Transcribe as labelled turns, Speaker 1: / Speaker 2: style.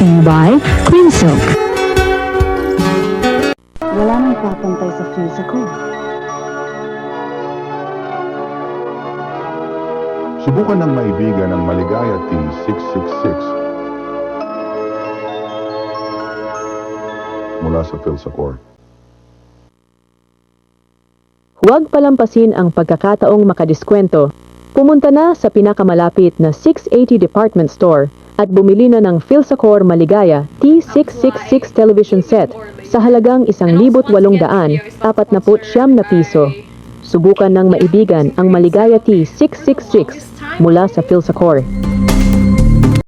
Speaker 1: to you by Cream Silk.
Speaker 2: Wala nang papantay sa fuse ako.
Speaker 3: Subukan ng maibigan ng Maligaya T666 mula sa Philsacor.
Speaker 4: Huwag palampasin ang pagkakataong makadiskwento. Pumunta na sa pinakamalapit na 680 department store at bumili na ng Philsacor Maligaya T666 television set sa halagang 1,849 na piso. Subukan ng maibigan ang Maligaya T666 mula sa Philsacor.